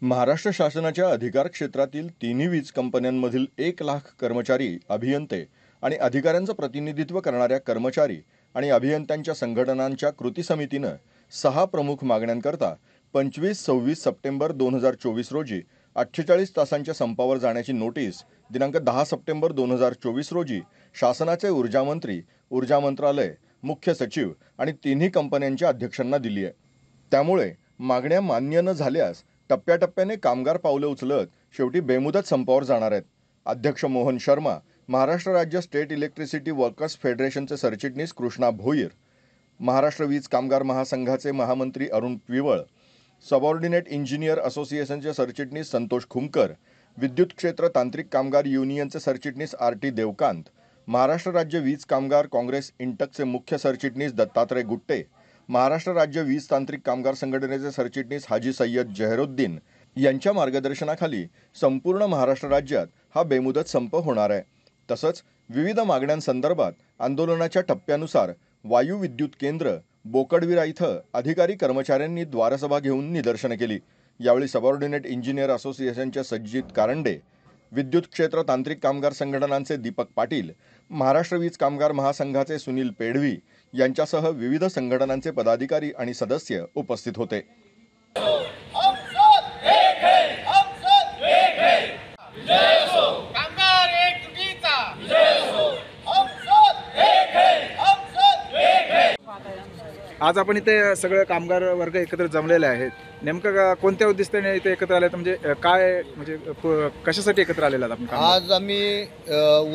महाराष्ट्र शासनाच्या अधिकार क्षेत्रातील तिन्ही वीज कंपन्यांमधील 1,00,000 कर्मचारी, अभियंते आणि अधिकाऱ्यांचं प्रतिनिधित्व करणाऱ्या कर्मचारी आणि अभियंत्यांच्या संघटनांच्या कृती समितीनं 6 प्रमुख मागण्यांकरता 25-26 सप्टेंबर 2024 रोजी 48 तासांच्या संपावर जाण्याची नोटीस दिनांक 10 सप्टेंबर 2024 रोजी शासनाचे ऊर्जामंत्री, ऊर्जा मंत्रालय, मुख्य सचिव आणि तिन्ही कंपन्यांच्या अध्यक्षांना दिली आहे. त्यामुळे मागण्या मान्य न झाल्यास टप्प्याटप्प्याने कामगार पावले उचलत शेवटी बेमुदत संपावर जाणार आहेत. अध्यक्ष मोहन शर्मा, महाराष्ट्र राज्य स्टेट इलेक्ट्रिसिटी वर्कर्स फेडरेशनचे सरचिटणीस कृष्णा भोईर, महाराष्ट्र वीज कामगार महासंघाचे महामंत्री अरुण पिवळ, सबऑर्डिनेट इंजिनियर असोसिएशनचे सरचिटणीस संतोष खुमकर, विद्युत क्षेत्र तांत्रिक कामगार युनियनचे सरचिटणीस आर.टी. देवकांत, महाराष्ट्र राज्य वीज कामगार काँग्रेस इंटकचे मुख्य सरचिटणीस दत्तात्रय गुट्टे, महाराष्ट्र राज्य वीज तांत्रिक कामगार संघटनेचे सरचिटणीस हाजी सय्यद जहरुद्दीन यांच्या मार्गदर्शनाखाली संपूर्ण महाराष्ट्र राज्यात हा बेमुदत संप होणार आहे. तसंच विविध मागण्यांसंदर्भात आंदोलनाच्या टप्प्यानुसार वायू विद्युत केंद्र बोकडविरा इथं अधिकारी कर्मचाऱ्यांनी द्वारसभा घेऊन निदर्शनं केली. यावेळी सबऑर्डिनेट इंजिनियर असोसिएशनचे सज्जित कारंडे, विद्युत क्षेत्र तांत्रिक कामगार संघटनांचे दीपक पाटील, महाराष्ट्र वीज कामगार महासंघाचे सुनील पेढवी यांच्यासह विविध संघटनांचे पदाधिकारी आणि सदस्य उपस्थित होते. आज आपण इथे सगळे कामगार वर्ग एकत्र जमलेले आहेत. नेमकं कोणत्या उद्देशाने इथे एकत्र आले, म्हणजे काय, म्हणजे कशासाठी एकत्र आलेला आहात आपण? आज आम्ही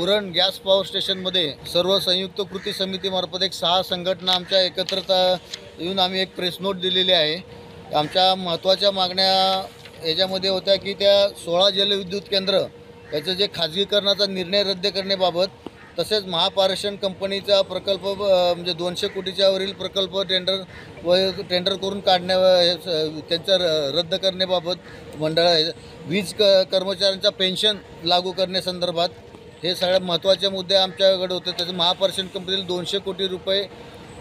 उरण गॅस पॉवर स्टेशनमध्ये सर्व संयुक्त कृती समितीमार्फत 6 संघटना आमच्या एकत्रता येऊन आम्ही एक प्रेस नोट दिलेली आहे. आमच्या महत्त्वाच्या मागण्या याच्यामध्ये होत्या की त्या 16 जलविद्युत केंद्र याचं जे खाजगीकरणाचा निर्णय रद्द करण्याबाबत, तसेच महापारेषण कंपनीचा प्रकल्प म्हणजे 200 कोटीच्या वरील प्रकल्प टेंडर करून त्यांचा रद्द करण्याबाबत, वीज कर्मचाऱ्यांचा पेन्शन लागू करण्यासंदर्भात हे सगळ्यात महत्त्वाचे मुद्दे आमच्याकडे होते. त्याचं महापारेषण कंपनीला 200 कोटी रुपये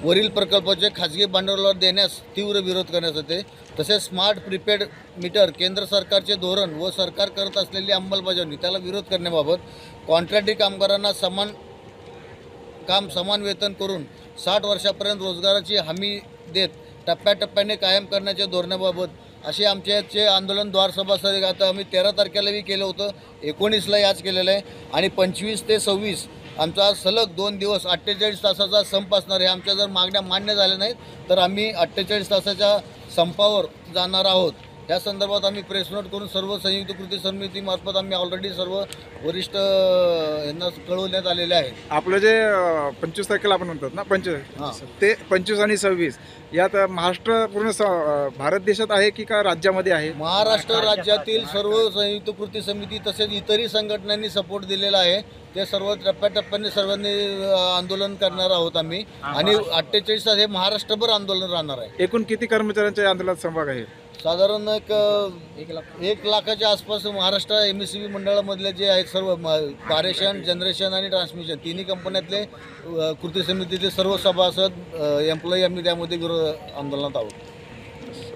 वरील प्रकल्पाचे खाजगी भांडवलावर देण्यास तीव्र विरोध करण्यात होते. तसेच स्मार्ट प्रीपेड मीटर केंद्र सरकारचे धोरण व सरकार करत असलेली अंमलबजावणी त्याला विरोध करण्याबाबत, कॉन्ट्रॅक्टी कामगारांना समान वेतन करून 60 वर्षापर्यंत रोजगाराची हमी देत टप्प्याटप्प्याने कायम करण्याच्या धोरणाबाबत असे आमचे आंदोलन द्वारसभा आता आम्ही 13 तारखेलाही केलं होतं, 19लाही आज केलेलं आहे आणि 25 ते 26 आमचा सलग 2 दिवस 48 तासाचा संप असणार आहे. आमच्या जर मागण्या मान्य झाल्या नाहीत तर आम्ही 48 तासाच्या संपावर जाणार आहोत. या संदर्भात आम्ही प्रेस नोट करून सर्व संयुक्त कृती समितीमार्फत आम्ही ऑलरेडी सर्व वरिष्ठ यांना कळवण्यात आलेले आहे. आपलं जे 25 तारखेला आपण म्हणतात ना, 25 ते 25 आणि 26 यात महाराष्ट्र पूर्ण भारत देशात आहे की का राज्यामध्ये आहे? महाराष्ट्र राज्यातील सर्व संयुक्त कृती समिती तसेच इतरही संघटनांनी सपोर्ट दिलेला आहे. ते सर्व टप्प्याटप्प्याने सर्वांनी आंदोलन करणार आहोत आम्ही आणि 48 तास हे महाराष्ट्रभर आंदोलन राहणार आहे. एकूण किती कर्मचाऱ्यांच्या आंदोलनात सहभाग आहे? साधारण 1 लाखाच्या आसपास महाराष्ट्र MSCB मंडळामधले जे आहेत सर्व पारेषण, जनरेशन आणि ट्रान्समिशन तिन्ही कंपन्यातले कृती समितीचे सर्व सभासद, एम्प्लॉई आम्ही त्यामध्ये आंदोलनात आहोत.